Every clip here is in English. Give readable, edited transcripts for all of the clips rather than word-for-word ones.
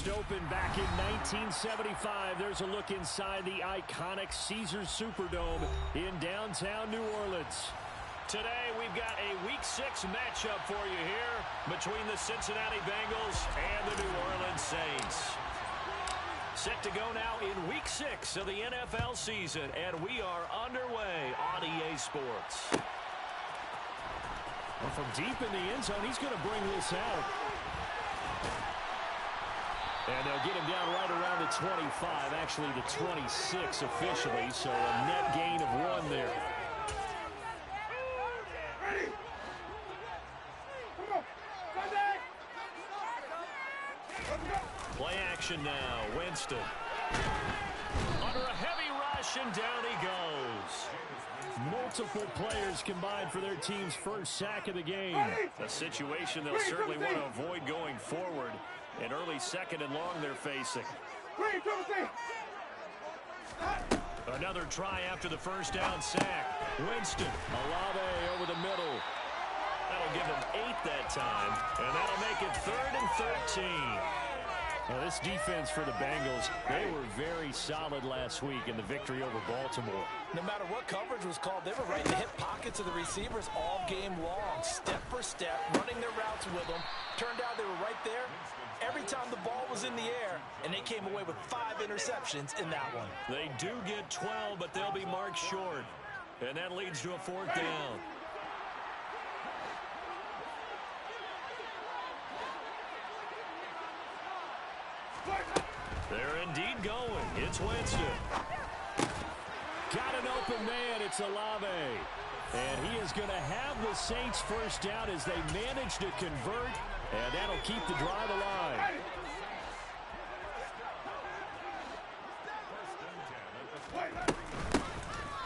first opened back in 1975. There's a look inside the iconic Caesars Superdome in downtown New Orleans. Today, we've got a Week 6 matchup for you here between the Cincinnati Bengals and the New Orleans Saints. Set to go now in Week 6 of the NFL season, and we are underway on EA Sports. Well, from deep in the end zone, he's going to bring this out. And they'll get him down right around the 25, actually the 26 officially, so a net gain of 1 there. Play action now. Winston. Under a heavy rush, and down he goes. Multiple players combined for their team's first sack of the game. A situation they'll certainly want to avoid going forward. An early 2nd and long they're facing. Another try after the first down sack. Winston. Olave over the middle. That'll give them 8 that time, and that'll make it 3rd and 13. Well, this defense for the Bengals, they were very solid last week in the victory over Baltimore. No matter what coverage was called, they were right in the hip pockets of the receivers all game long, step for step, running their routes with them. Turned out they were right there every time the ball was in the air, and they came away with 5 interceptions in that one. They do get 12, but they'll be marked short, and that leads to a 4th down. They're indeed going. It's Winston. Got an open man. It's Olave. And he is going to have the Saints first down as they manage to convert, and that'll keep the drive alive.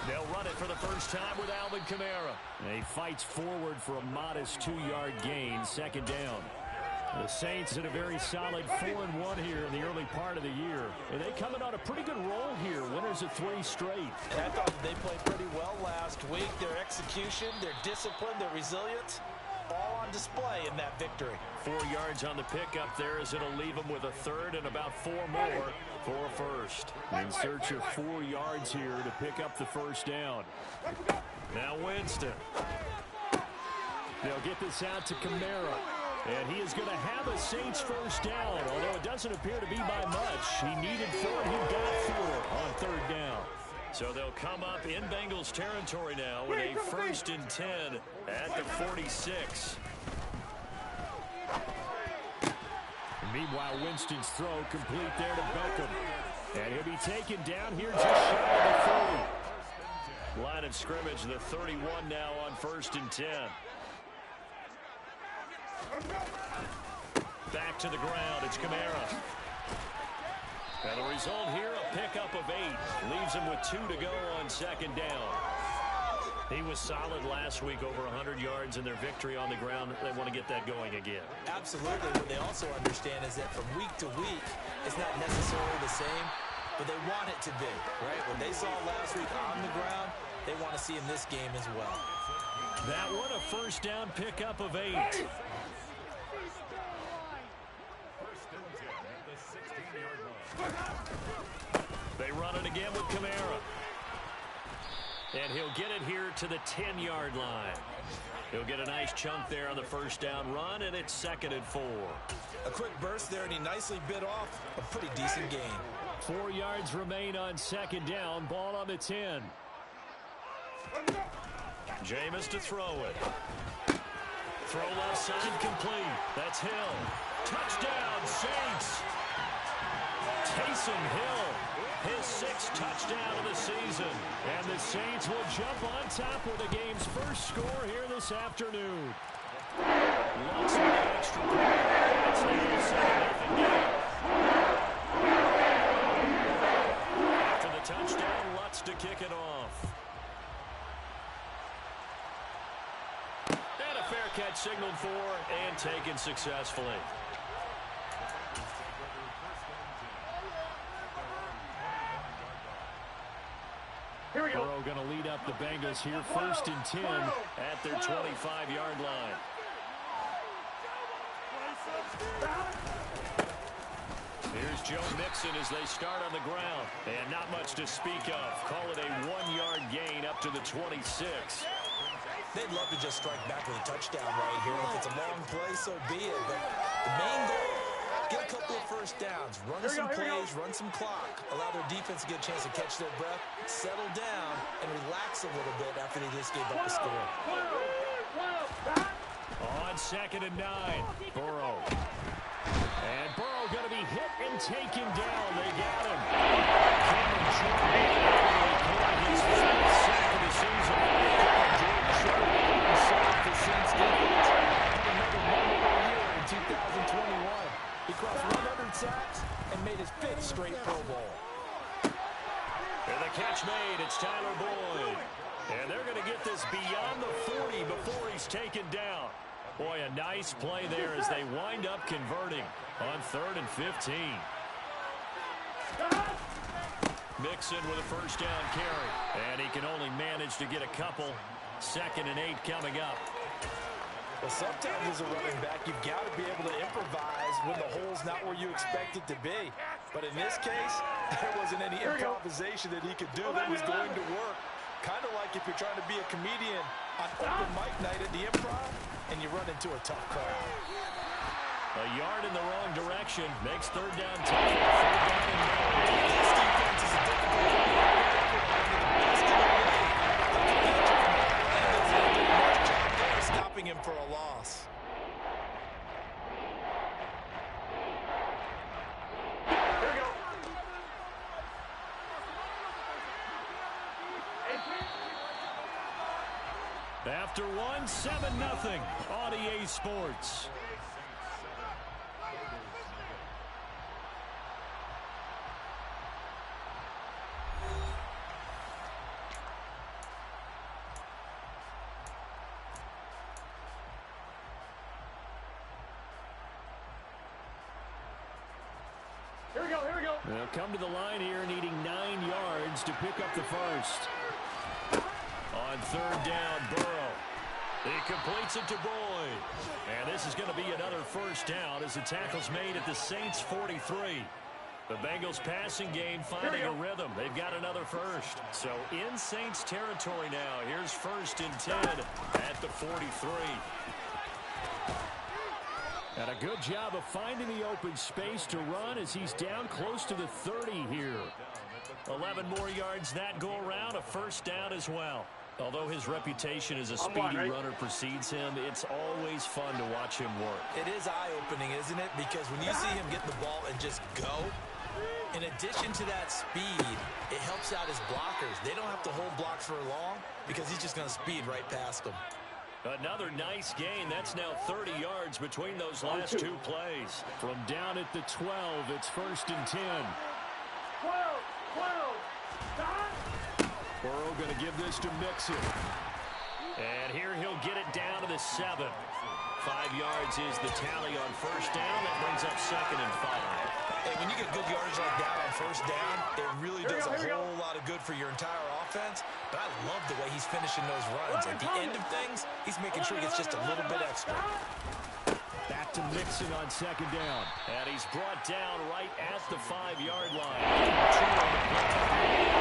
They'll run it for the first time with Alvin Kamara. And he fights forward for a modest 2-yard gain, 2nd down. The Saints in a very solid 4-1 here in the early part of the year. And they coming on a pretty good roll here. Winners of 3 straight. And I thought they played pretty well last week. Their execution, their discipline, their resilience, all on display in that victory. 4 yards on the pickup there as it'll leave them with a 3rd and about 4 more for a first. In search of 4 yards here to pick up the first down. Now Winston. They'll get this out to Kamara. And he is going to have a Saints first down, although it doesn't appear to be by much. He needed 4, he got 4 on 3rd down. So they'll come up in Bengals territory now with a 1st and 10 at the 46. Meanwhile, Winston's throw complete there to Beckham. And he'll be taken down here just shy of the 30. Line of scrimmage, the 31 now on 1st and 10. Back to the ground, it's Kamara. And the result here, a pickup of 8. Leaves him with 2 to go on 2nd down. He was solid last week, over 100 yards in their victory on the ground. They want to get that going again. Absolutely. What they also understand is that from week to week, it's not necessarily the same, but they want it to be, right? What they saw last week on the ground, they want to see in this game as well. That one, a first down pickup of 8. They run it again with Kamara. And he'll get it here to the 10-yard line. He'll get a nice chunk there on the first down run, and it's 2nd and 4. A quick burst there, and he nicely bit off a pretty decent gain. 4 yards remain on 2nd down. Ball on the 10. Jameis to throw it. Throw left side complete. That's Hill. Touchdown, Saints. Taysom Hill, his 6th touchdown of the season. And the Saints will jump on top with the game's first score here this afternoon. Lutz with an extra point. It's now 7-0 game. After the touchdown, Lutz to kick it off. And a fair catch signaled for and taken successfully. Burrow going to lead up the Bengals here, 1st and 10 at their 25-yard line. Here's Joe Mixon as they start on the ground. And not much to speak of. Call it a 1-yard gain up to the 26. They'd love to just strike back with a touchdown right here. If it's a long play, so be it. But the main goal, get a couple of first downs, run some plays, run some clock, allow their defense to get a chance to catch their breath, settle down, and relax a little bit after they just gave up a score. On 2nd and 9, Burrow. And Burrow going to be hit and taken down. They got him. Cameron Jordan recorded his first sack of the season. Jordan Jordan sacked the Saints defense. Another memorable year in 2021. He crossed 100 sacks and made his 5th straight Pro Bowl. And the catch made. It's Tyler Boyd. And they're going to get this beyond the 40 before he's taken down. Boy, a nice play there as they wind up converting on 3rd and 15. Mixon with a first down carry. And he can only manage to get a couple. 2nd and 8 coming up. Well, sometimes as a running back, you've got to be able to improvise when the hole's not where you expect it to be. But in this case, there wasn't any improvisation that he could do that was going to work. Kind of like if you're trying to be a comedian on open mic night at the Improv and you run into a tough crowd. A yard in the wrong direction makes 3rd down tough. 3rd down and 9. This defense is a difficult one. Stopping him for a loss. Here we go. After 1, 7-0 on EA Sports. They'll come to the line here needing 9 yards to pick up the first. On 3rd down, Burrow. He completes it to Boyd. And this is going to be another first down as the tackle's made at the Saints' 43. The Bengals passing game finding a rhythm. They've got another first. So in Saints territory now. Here's 1st and 10 at the 43. And a good job of finding the open space to run as he's down close to the 30 here. 11 more yards that go around, a first down as well. Although his reputation as a speedy runner precedes him, it's always fun to watch him work. It is eye-opening, isn't it? Because when you see him get the ball and just go, in addition to that speed, it helps out his blockers. They don't have to hold blocks for long because he's just going to speed right past them. Another nice gain. That's now 30 yards between those last 2 plays. From down at the 12, it's 1st and 10. 12. Burrow going to give this to Mixon. And here he'll get it down to the 7. 5 yards is the tally on first down. That brings up 2nd and 5. Hey, when you get good yardage like that on first down, it really does a whole lot of good for your entire offense. But I love the way he's finishing those runs. At the end of things, he's making sure he gets just a little bit extra. Back to Mixon on 2nd down. And he's brought down right at the 5-yard line. 2 on the play.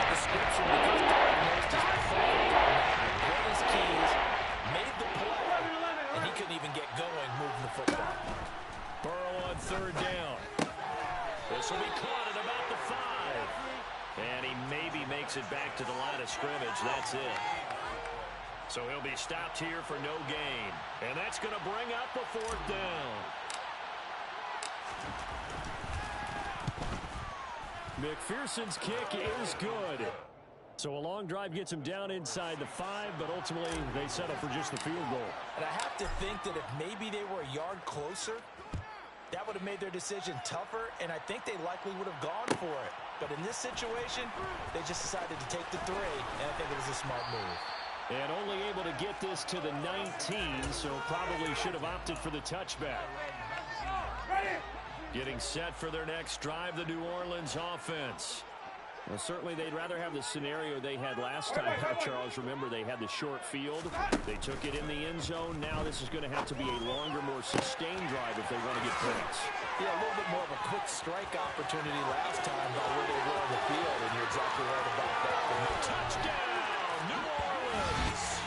Description because diagnosed as perfect on that. Read his keys, made the play, and he couldn't even get going moving the football. Burrow on 3rd down. This will be caught at about the 5. And he maybe makes it back to the line of scrimmage. That's it. So he'll be stopped here for no gain. And that's going to bring up a 4th down. McPherson's kick is good. So a long drive gets him down inside the 5, but ultimately they settle for just the field goal. And I have to think that if maybe they were a yard closer, that would have made their decision tougher, and I think they likely would have gone for it. But in this situation, they just decided to take the 3, and I think it was a smart move. And only able to get this to the 19, so probably should have opted for the touchback. Getting set for their next drive, the New Orleans offense. Well, certainly they'd rather have the scenario they had last time out, Charles. Remember, they had the short field. They took it in the end zone. Now this is going to have to be a longer, more sustained drive if they want to get points. Yeah, a little bit more of a quick strike opportunity last time by where they were on the field, and you're exactly right about that. Touchdown, New Orleans!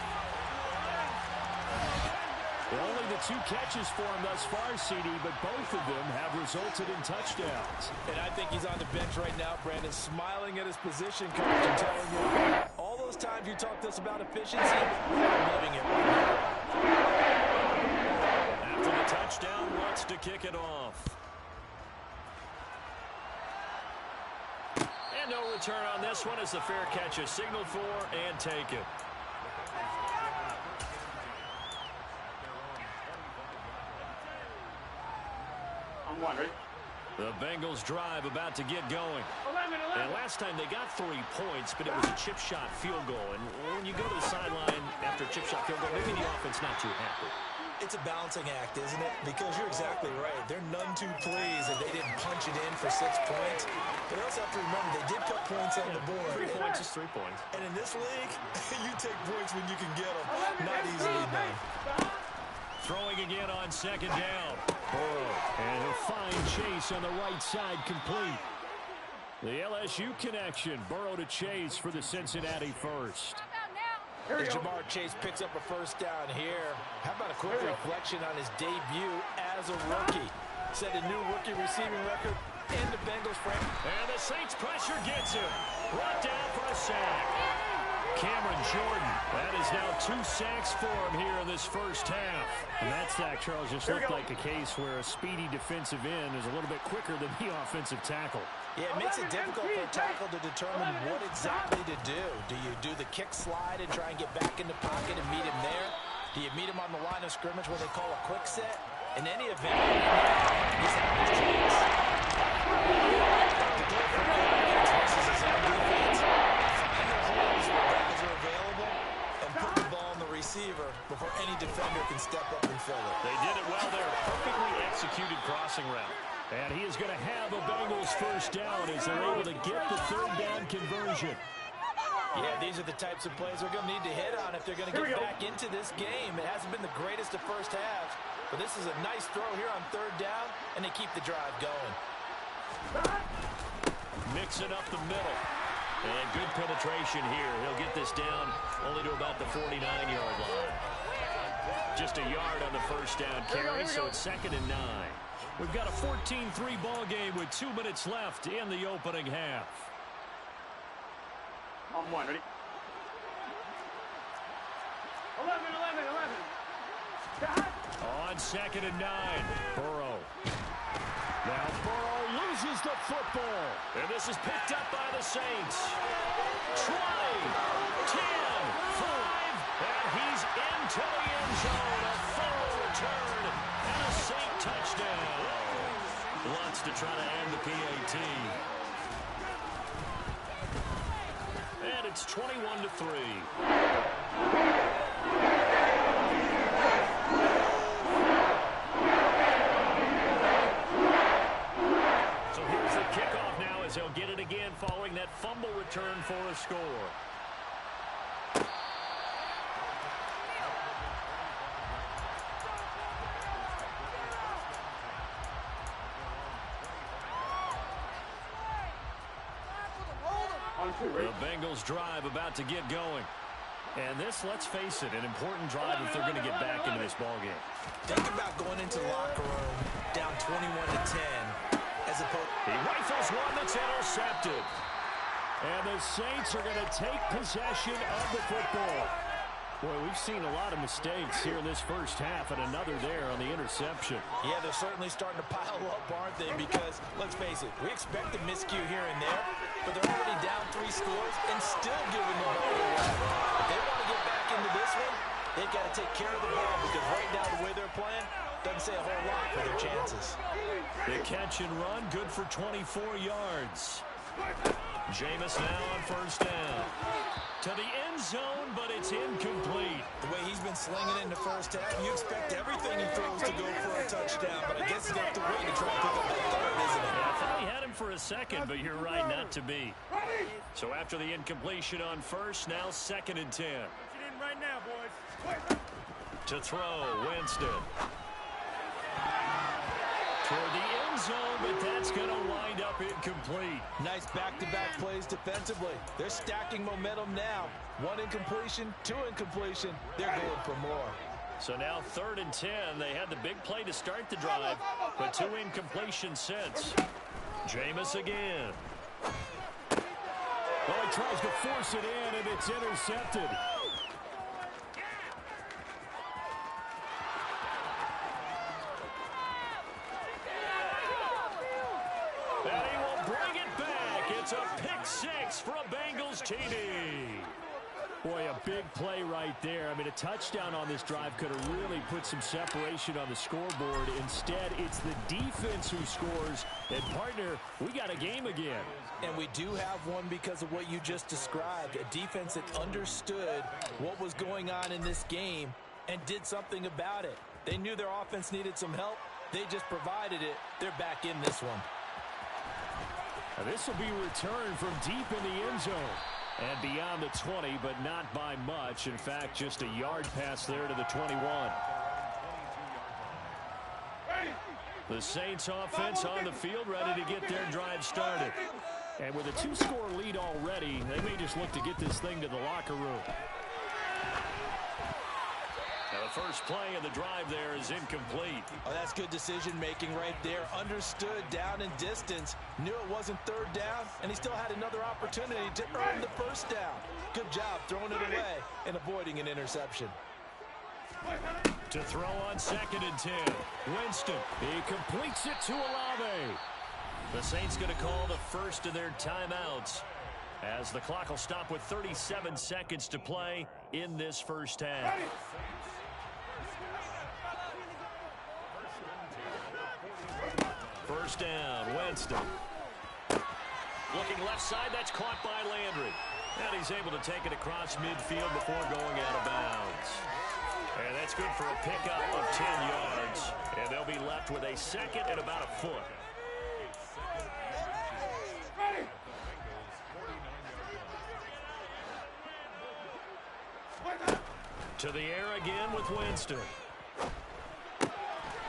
Only the 2 catches for him thus far, CD, but both of them have resulted in touchdowns. And I think he's on the bench right now, Brandon, smiling at his position coach and telling you, all those times you talked to us about efficiency, I'm living it right now. After the touchdown, wants to kick it off. And no return on this one as the fair catch is signaled for and taken. The Bengals drive about to get going. And last time they got 3 points, but it was a chip shot field goal. And when you go to the sideline after a chip shot field goal, maybe the offense not too happy. It's a balancing act, isn't it? Because you're exactly right. They're none too pleased that they didn't punch it in for 6 points. But also have to remember, they did put points on the board. 3 points is 3 points. And in this league, you take points when you can get them. Not easily done. Throwing again on second down. Burrow, and a fine chase on the right side complete. The LSU connection. Burrow to Chase for the Cincinnati first. As Jamar Chase picks up a first down here, how about a quick reflection on his debut as a rookie? Set a new rookie receiving record in the Bengals frame. And the Saints pressure gets him. Brought down for a sack. Cameron Jordan. That is now 2 sacks for him here in this first half. And that sack, Charles, just looked like a case where a speedy defensive end is a little bit quicker than the offensive tackle. Yeah, it makes it difficult for a tackle to determine what exactly to do. Do you do the kick slide and try and get back in the pocket and meet him there? Do you meet him on the line of scrimmage where they call a quick set? In any event, he's having his chance. Versus his own defense. Find the holes where guys are available and put the ball on the receiver before any defender can step up and fill it. They did it well there. Perfectly executed crossing route. And he is going to have a Bengals first down as they're able to get the 3rd down conversion. Yeah, these are the types of plays they're going to need to hit on if they're going to get back into this game. It hasn't been the greatest of first halves, but this is a nice throw here on 3rd down, and they keep the drive going. Mixing up the middle. And good penetration here. He'll get this down only to about the 49-yard line. Just a yard on the first down carry, so it's 2nd and 9. We've got a 14-3 ball game with 2 minutes left in the opening half. On 1, ready? 11. On 2nd and 9, Burrow. Now Burrow loses the football. And this is picked up by the Saints. 20, 10, 5, and he's into the end zone. A full return and a Saint touchdown. Wants to try to end the PAT. And it's 21-3. So here's the kickoff now as they'll get it again following that fumble return for a score. The Bengals drive about to get going. And this, let's face it, an important drive if they're going to get back into this ballgame. Think about going into the locker room down 21-10 as opposed. He rifles one that's intercepted. And the Saints are going to take possession of the football. Boy, we've seen a lot of mistakes here in this first half, and another there on the interception. Yeah, they're certainly starting to pile up, aren't they? Because, let's face it, we expect a miscue here and there, but they're already down 3 scores and still giving the ball away. If they want to get back into this one, they've got to take care of the ball, because right now the way they're playing doesn't say a whole lot for their chances. The catch and run, good for 24 yards. Jameis now on first down. To the end zone, but it's incomplete. The way he's been slinging in the first half, you expect everything he throws to go for a touchdown, but I guess he's going to have to wait to try and pick up that third, isn't it? Yeah, I thought he had him him for a second, but you're right not to be. So after the incompletion on first, now 2nd and 10. Right now, boys. To throw, Winston. Toward the end zone, but that's going to wind up incomplete. Nice back-to-back plays defensively. They're stacking momentum now. 1 incompletion, 2 incompletion. They're going for more. So now 3rd and 10. They had the big play to start the drive, but 2 incompletions since. Jameis again. Well, he tries to force it in, and it's intercepted. And he will bring it back. It's a pick 6 for a Bengals TD. Boy, a big play right there. I mean, a touchdown on this drive could have really put some separation on the scoreboard. Instead, it's the defense who scores. And, partner, we got a game again. And we do have one because of what you just described. A defense that understood what was going on in this game and did something about it. They knew their offense needed some help. They just provided it. They're back in this one. Now, this will be returned from deep in the end zone. And beyond the 20, but not by much. In fact, just a yard pass there to the 21. The Saints offense on the field, ready to get their drive started. And with a 2-score lead already, they may just look to get this thing to the locker room. Now the first play of the drive there is incomplete. Oh, that's good decision-making right there. Understood down and distance. Knew it wasn't 3rd down, and he still had another opportunity to earn the 1st down. Good job throwing it away and avoiding an interception. To throw on 2nd and 10. Winston. He completes it to Olave. The Saints going to call the first of their timeouts as the clock will stop with 37 seconds to play in this first half. First down, Winston. Looking left side, that's caught by Landry. And he's able to take it across midfield before going out of bounds. And that's good for a pickup of 10 yards. And they'll be left with a 2nd and about a foot. To the air again with Winston.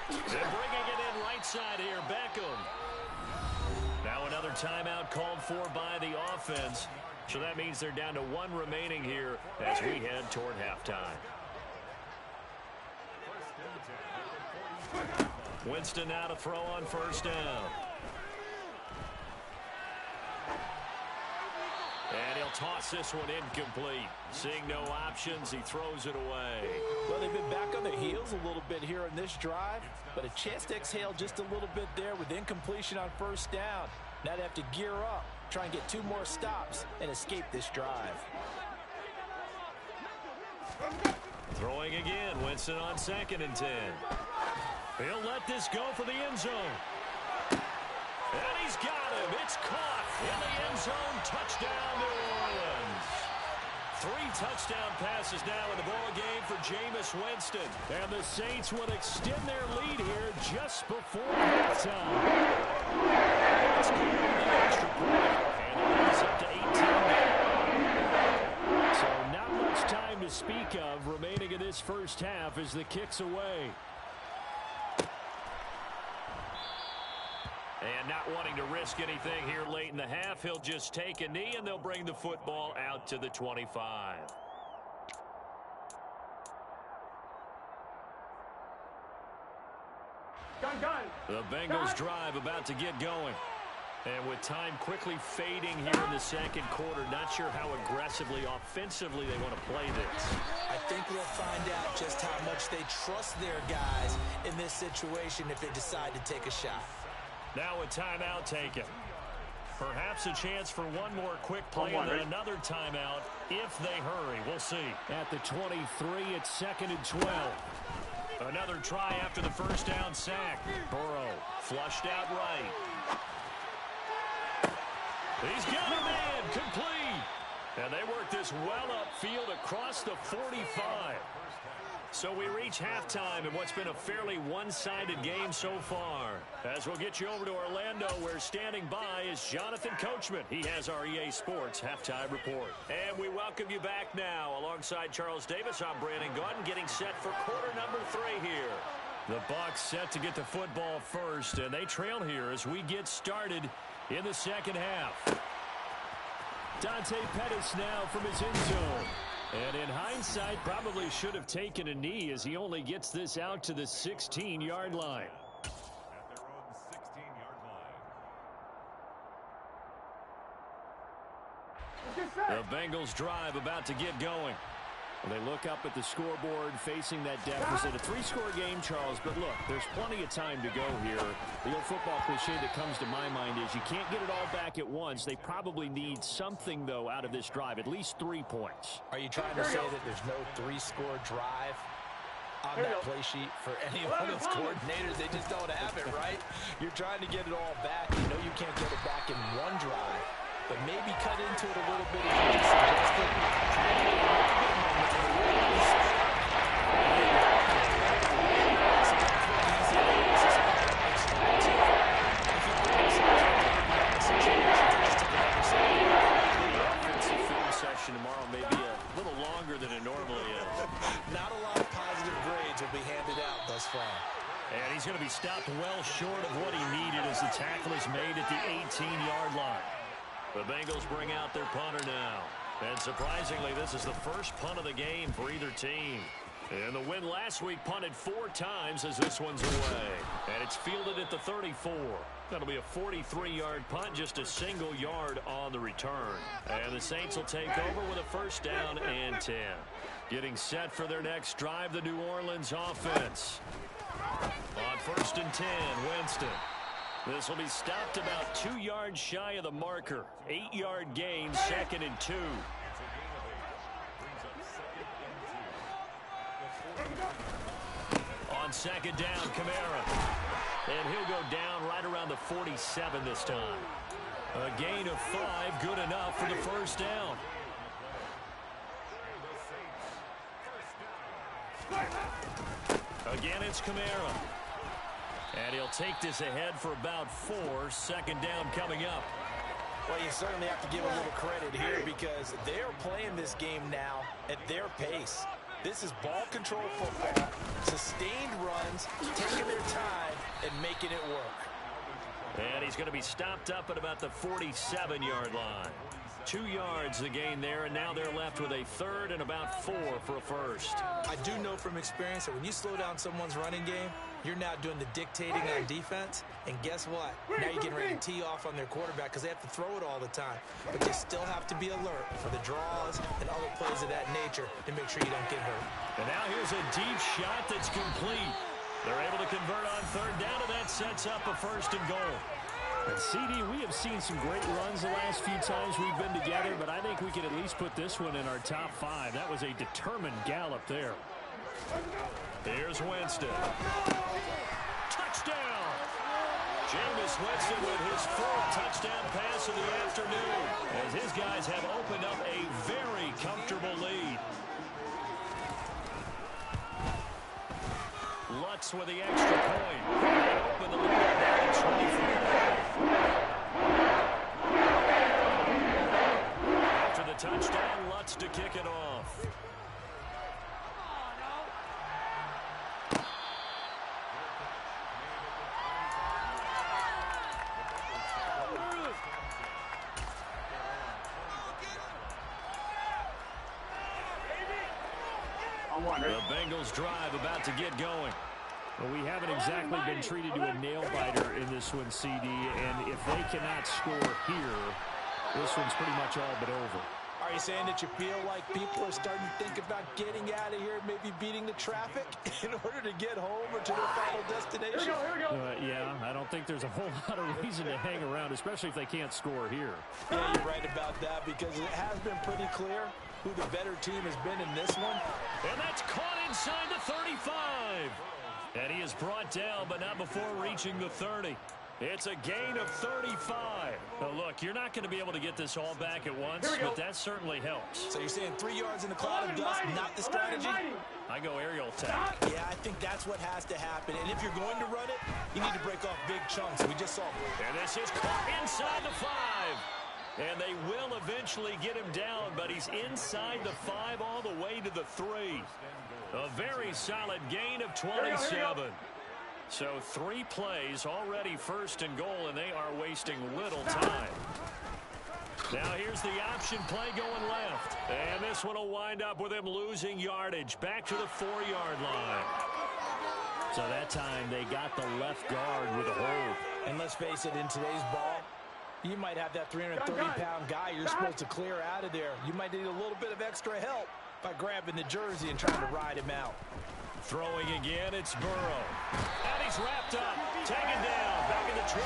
They're bringing it in right side here, Beckham. Now another timeout called for by the offense. So that means they're down to 1 remaining here as we head toward halftime. Winston now to throw on first down. And he'll toss this one incomplete. Seeing no options, he throws it away. Well, they've been back on their heels a little bit here in this drive, but a chance to exhale just a little bit there with incompletion on first down. Now they have to gear up, try and get 2 more stops, and escape this drive. Throwing again, Winston on 2nd and 10. He'll let this go for the end zone. And he's got him. It's caught in the end zone. Touchdown, New Orleans. 3 touchdown passes now in the ball game for Jameis Winston. And the Saints would extend their lead here just before halftime. It's good on the extra point. And it leads up to 18 now. So not much time to speak of remaining in this first half as the kick's away. And not wanting to risk anything here late in the half, he'll just take a knee and they'll bring the football out to the 25. The Bengals drive about to get going. And with time quickly fading here in the second quarter, not sure how aggressively, offensively they want to play this. I think we'll find out just how much they trust their guys in this situation if they decide to take a shot. Now a timeout taken. Perhaps a chance for one more quick play and then another timeout if they hurry. We'll see. At the 23, it's 2nd and 12. Another try after the first down sack. Burrow flushed out right. He's got him in, complete. And they work this well upfield across the 45. So we reach halftime in what's been a fairly one-sided game so far. As we'll get you over to Orlando, where standing by is Jonathan Coachman. He has our EA Sports halftime report. And we welcome you back now. Alongside Charles Davis, I'm Brandon Gaudin, getting set for quarter number 3 here. The Bucs set to get the football first, and they trail here as we get started in the second half. Dante Pettis now from his end zone. And in hindsight, probably should have taken a knee as he only gets this out to the 16-yard line. The Bengals drive about to get going. They look up at the scoreboard, facing that deficit. A 3-score game, Charles, but look, there's plenty of time to go here. The old football cliche that comes to my mind is you can't get it all back at once. They probably need something, though, out of this drive, at least 3 points. Are you trying to say that there's no 3-score drive on that play sheet for any one of those coordinators? They just don't have it, right? You're trying to get it all back. You know you can't get it back in one drive, but maybe cut into it a little bit as you just suggested. Tomorrow may be a little longer than it normally is. Not a lot of positive grades will be handed out thus far. And he's going to be stopped well short of what he needed as the tackle is made at the 18-yard line. The Bengals bring out their punter now. And surprisingly, this is the first punt of the game for either team. And the win last week punted 4 times as this one's away. And it's fielded at the 34. That'll be a 43-yard punt, just a single yard on the return. And the Saints will take over with a first down and 10. Getting set for their next drive, the New Orleans offense. On first and 10, Winston. This will be stopped about 2 yards shy of the marker. 8-yard gain, second and 2. On second down, Kamara. And he'll go down right around the 47 this time. A gain of 5, good enough for the first down. Again, it's Kamara. And he'll take this ahead for about 4. Second down coming up. Well, you certainly have to give a little credit here because they're playing this game now at their pace. This is ball control football, sustained runs, taking their time and making it work. And he's going to be stopped up at about the 47-yard line. 2 yards the gain there, and now they're left with a third and about 4 for a first. I do know from experience that when you slow down someone's running game, you're now doing the dictating on defense. And guess what? Now you're getting ready to tee off on their quarterback because they have to throw it all the time. But they still have to be alert for the draws and other plays of that nature to make sure you don't get hurt. And now here's a deep shot that's complete. They're able to convert on third down, and that sets up a first and goal. And CD, we have seen some great runs the last few times we've been together, but I think we can at least put this one in our top 5. That was a determined gallop there. Here's Winston. Touchdown! Jameis Winston with his 4th touchdown pass of the afternoon, as his guys have opened up a very comfortable lead. Lutz with the extra point. Open the lead down to 24. After the touchdown, Lutz to kick it off. The Bengals drive about to get going. Well, we haven't exactly been treated to a nail-biter in this one, CD, and if they cannot score here, this one's pretty much all but over. Are you saying that you feel like people are starting to think about getting out of here, maybe beating the traffic in order to get home or to their final destination? Here we go. Yeah, I don't think there's a whole lot of reason to hang around, especially if they can't score here. Yeah, you're right about that because it has been pretty clear who the better team has been in this one. And that's caught inside the 35. And he is brought down, but not before reaching the 30. It's a gain of 35. Now, look, you're not going to be able to get this all back at once, but that certainly helps. So you're saying 3 yards in the cloud of dust, not the strategy? I go aerial attack. Yeah, I think that's what has to happen. And if you're going to run it, you need to break off big chunks. We just saw it. And this is caught inside the 5. And they will eventually get him down, but he's inside the 5 all the way to the 3. A very solid gain of 27. So 3 plays, already first and goal, and they are wasting little time. Now here's the option play going left. And this one will wind up with him losing yardage. Back to the 4-yard line. So that time they got the left guard with a hold. And let's face it, in today's ball, you might have that 330-pound guy you're supposed to clear out of there. You might need a little bit of extra help by grabbing the jersey and trying to ride him out. Throwing again, it's Burrow. And he's wrapped up, taken down, back in the 25.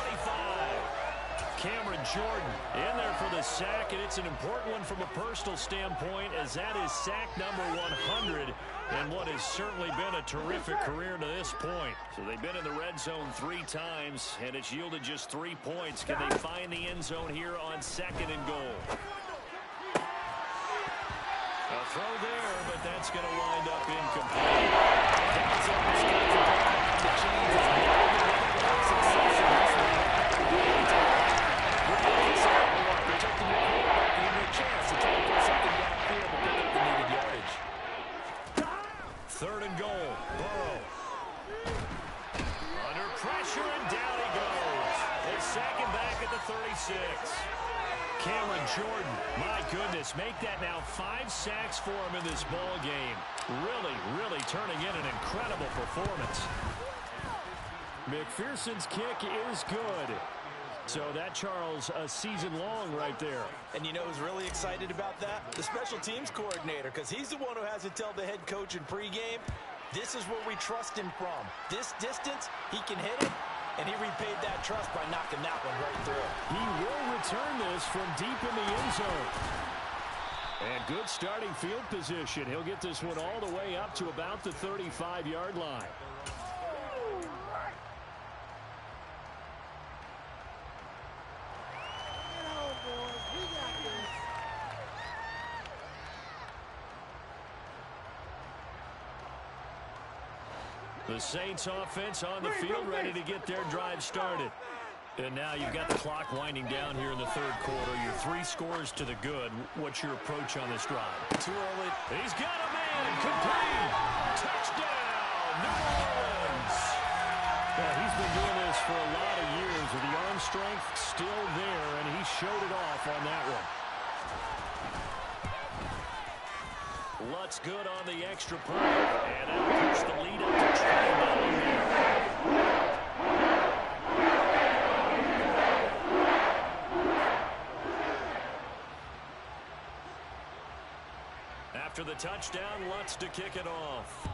Cameron Jordan in there for the sack, and it's an important one from a personal standpoint, as that is sack number 100 and what has certainly been a terrific career to this point. So they've been in the red zone 3 times, and it's yielded just 3 points. Can they find the end zone here on 2nd and goal? A throw there, but that's going to wind up incomplete. Third and goal. Burrow. Under pressure, and down he goes. They sack him back at the 36. Cameron Jordan, my goodness, make that now 5 sacks for him in this ball game. Really turning in an incredible performance. McPherson's kick is good. So that, Charles, a season long right there. And you know who's really excited about that? The special teams coordinator, because he's the one who has to tell the head coach in pregame, this is where we trust him from. This distance, he can hit it, and he repaid that trust by knocking that one right through. He will return this from deep in the end zone. And good starting field position. He'll get this one all the way up to about the 35-yard line. The Saints offense on the field, ready to get their drive started. And now you've got the clock winding down here in the 3rd quarter. Your 3 scores to the good. What's your approach on this drive? Too early. He's got a man. Complete. Touchdown, New Orleans. Well, he's been doing this for a lot of years with the arm strength still there, and he showed it off on that one. Lutz good on the extra point, and that'll push the lead up to 29. After the touchdown, Lutz to kick it off.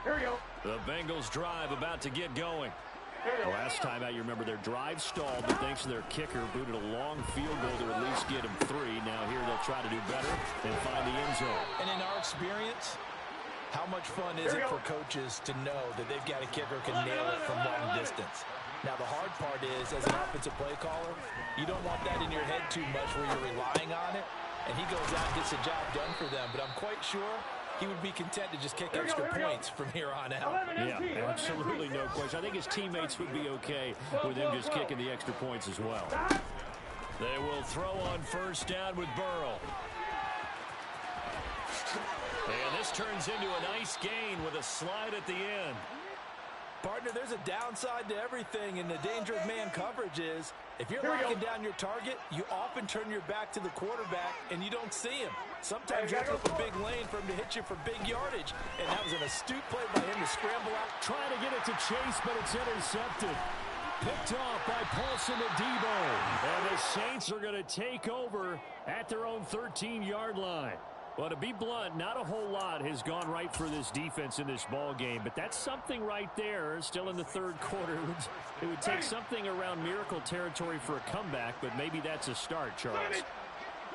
Here we go. The Bengals drive about to get going. Last time out, you remember their drive stalled, but thanks to their kicker, booted a long field goal to at least get him 3. Now here they'll try to do better and find the end zone. And in our experience, how much fun is it for coaches to know that they've got a kicker who can nail it from long distance? Now, the hard part is, as an offensive play caller, you don't want that in your head too much where you're relying on it, and he goes out and gets the job done for them. But I'm quite sure he would be content to just kick extra points from here on out. Yeah, absolutely no question. I think his teammates would be okay with him just kicking the extra points as well. They will throw on 1st down with Burrow. And this turns into a nice gain with a slide at the end. Partner, there's a downside to everything, and the danger of man coverage is if you're locking down your target, you often turn your back to the quarterback and you don't see him. Sometimes you open up a big lane for him to hit you for big yardage, and that was an astute play by him to scramble out. Trying to get it to Chase, but it's intercepted. Picked off by Paulson Adebo. And the Saints are going to take over at their own 13-yard line. Well, to be blunt, not a whole lot has gone right for this defense in this ball game, but that's something right there. Still in the third quarter. It would take something around miracle territory for a comeback, but maybe that's a start, Charles.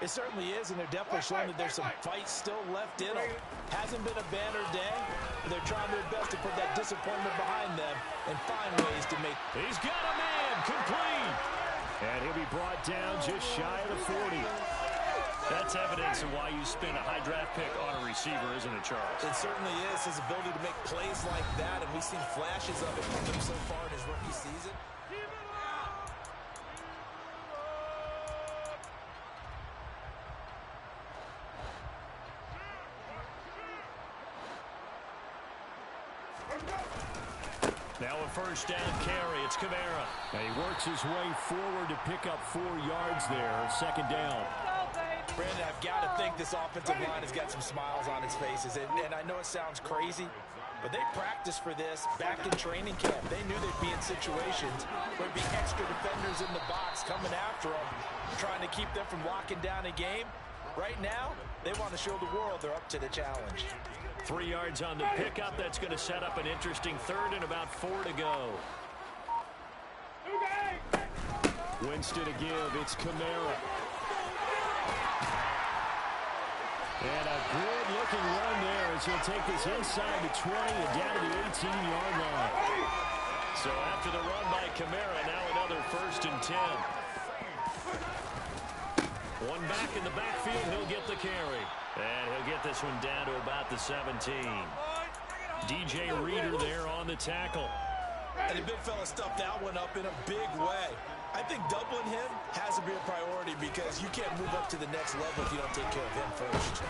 It certainly is, and they're definitely showing that there's some fight still left in them. Hasn't been a banner day, but they're trying their best to put that disappointment behind them and find ways to make. He's got a man, complete. And he'll be brought down just shy of the 40. That's evidence of why you spend a high draft pick on a receiver, isn't it, Charles? It certainly is, his ability to make plays like that, and we've seen flashes of it from him so far in his rookie season. Now a first down carry. It's Kamara. And he works his way forward to pick up 4 yards there. Second down. Brandon, I've got to think this offensive line has got some smiles on its faces. And I know it sounds crazy, but they practiced for this back in training camp. They knew they'd be in situations where there'd be extra defenders in the box coming after them, trying to keep them from locking down a game. Right now, they want to show the world they're up to the challenge. 3 yards on the pickup. That's going to set up an interesting third and about 4 to go. Winston to give. It's Kamara. And a good-looking run there as he'll take this inside the 20 and down to the 18-yard line. So after the run by Kamara, now another first and 10. One back in the backfield, he'll get the carry. And he'll get this one down to about the 17. DJ Reader there on the tackle. And the big fella stuffed that one up in a big way. I think doubling him has to be a priority because you can't move up to the next level if you don't take care of him first.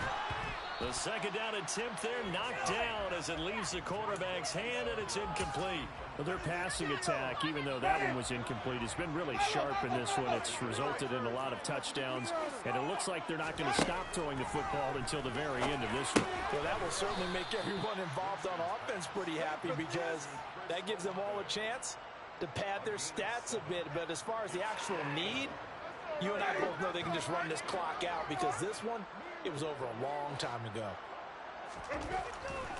The second down attempt there knocked down as it leaves the quarterback's hand, and it's incomplete. Well, their passing attack, even though that one was incomplete, has been really sharp in this one. It's resulted in a lot of touchdowns, and it looks like they're not going to stop throwing the football until the very end of this one. Well, that will certainly make everyone involved on offense pretty happy because that gives them all a chance to pad their stats a bit. But as far as the actual need, you and I both know they can just run this clock out because this one, it was over a long time ago.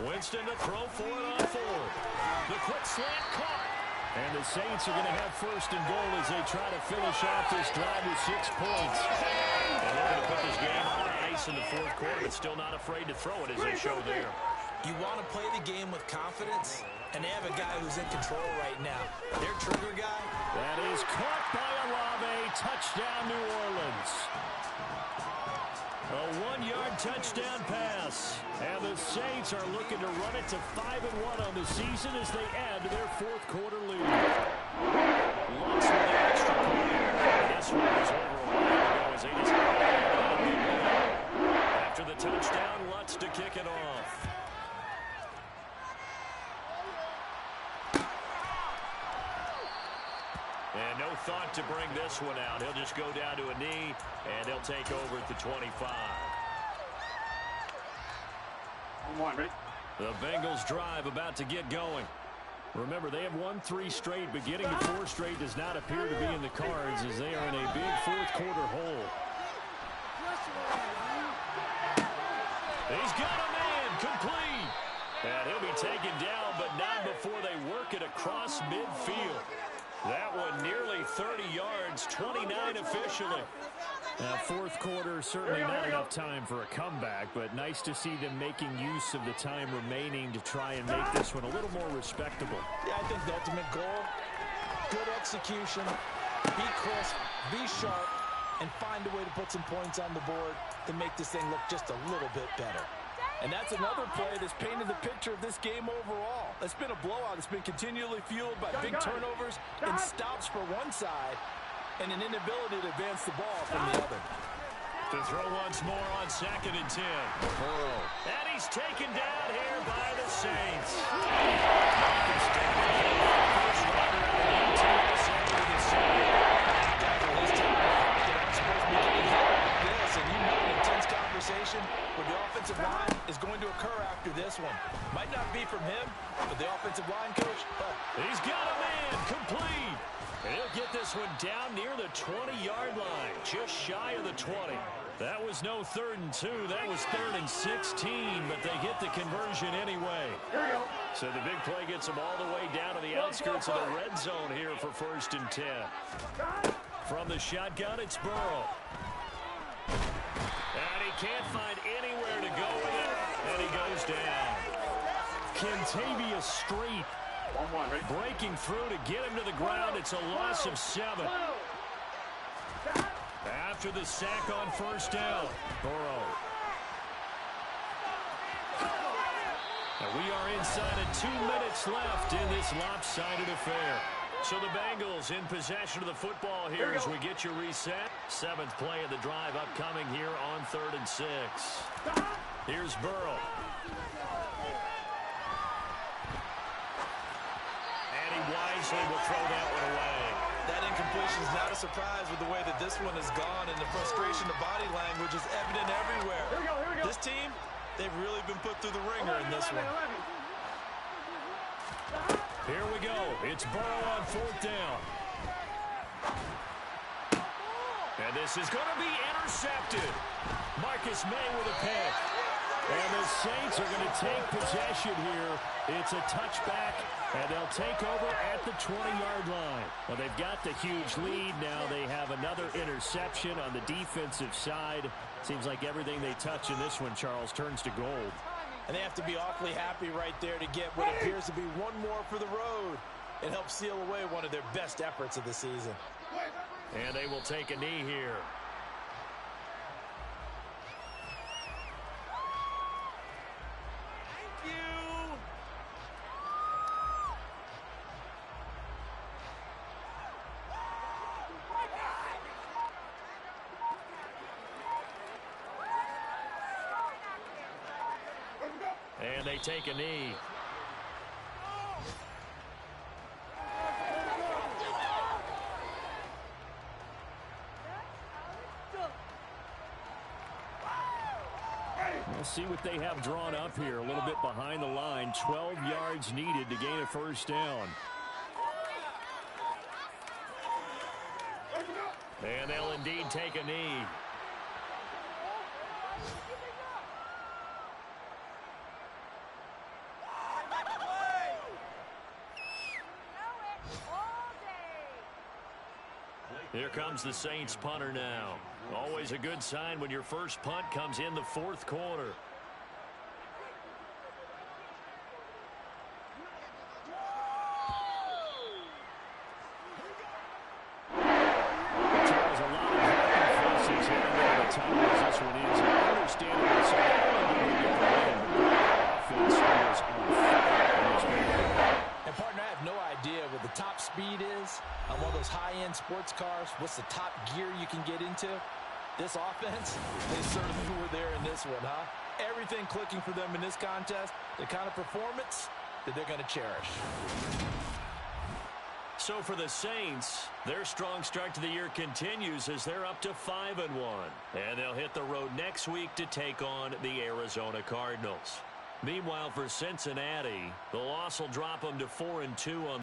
Winston to throw for it on 4. The quick slant caught. And the Saints are going to have first and goal as they try to finish off this drive with 6 points. And they're going to put this game on ice in the fourth quarter, but still not afraid to throw it as they show there. You want to play the game with confidence, and they have a guy who's in control right now. Their trigger guy. That is caught by Olave. Touchdown, New Orleans. A 1-yard touchdown pass. And the Saints are looking to run it to 5-1 on the season as they add to their fourth quarter lead. Lutz with the extra point. This one was over a while ago as they just after the touchdown, Lutz to kick it off. And no thought to bring this one out. He'll just go down to a knee, and he'll take over at the 25. The Bengals drive about to get going. Remember, they have won 3 straight, but getting to 4 straight does not appear to be in the cards as they are in a big fourth quarter hole. He's got a man, complete. And he'll be taken down, but not before they work it across midfield. That one nearly 30 yards, 29 officially. Now, fourth quarter, certainly not enough time for a comeback, but nice to see them making use of the time remaining to try and make this one a little more respectable. Yeah, I think the ultimate goal, good execution, be crisp, be sharp, and find a way to put some points on the board to make this thing look just a little bit better. And that's another play that's painted the picture of this game overall. It's been a blowout. It's been continually fueled by big turnovers and stops for one side and an inability to advance the ball from the other. To throw once more on 2nd and 10. And he's taken down here by the Saints. Where the offensive line is going to occur after this one. Might not be from him, but the offensive line coach, he's got a man, complete. And he'll get this one down near the 20-yard line, just shy of the 20. That was no 3rd and 2. That was 3rd and 16, but they get the conversion anyway. Here we go. So the big play gets them all the way down to the outskirts of the red zone here for 1st and 10. From the shotgun, it's Burrow. And he can't find anywhere to go with it, and he goes down. Kentavious Street breaking through to get him to the ground. It's a loss of 7. After the sack on 1st down, Burrow. And we are inside of 2 minutes left in this lopsided affair. So the Bengals in possession of the football here as we get you reset. 7th play of the drive upcoming here on 3rd and 6. Here's Burrow. And he wisely will throw that one away. That incompletion is not a surprise with the way that this one has gone, and the frustration, the body language is evident everywhere. Here we go. This team, they've really been put through the ringer in this one. Here we go. It's Burrow on 4th down. And this is going to be intercepted. Marcus May with a pick. And the Saints are going to take possession here. It's a touchback, and they'll take over at the 20-yard line. Well, they've got the huge lead. Now they have another interception on the defensive side. Seems like everything they touch in this one, Charles, turns to gold. And they have to be awfully happy right there to get what appears to be one more for the road. It helps seal away one of their best efforts of the season. And they will take a knee here. And they take a knee. We'll see what they have drawn up here. A little bit behind the line. 12 yards needed to gain a 1st down. And they'll indeed take a knee. Here comes the Saints punter now. Always a good sign when your first punt comes in the 4th quarter. Charles, a lot of happy faces here at the time as this one is. Understandable, so offense is on fire. And partner, I have no idea what the top speed is on one of those high-end sports cars. What's the top gear you can get into? This offense, they certainly were there in this one, huh? Everything clicking for them in this contest, the kind of performance that they're going to cherish. So for the Saints, their strong start to the year continues as they're up to 5-1. And they'll hit the road next week to take on the Arizona Cardinals. Meanwhile, for Cincinnati, the loss will drop them to 4-2 on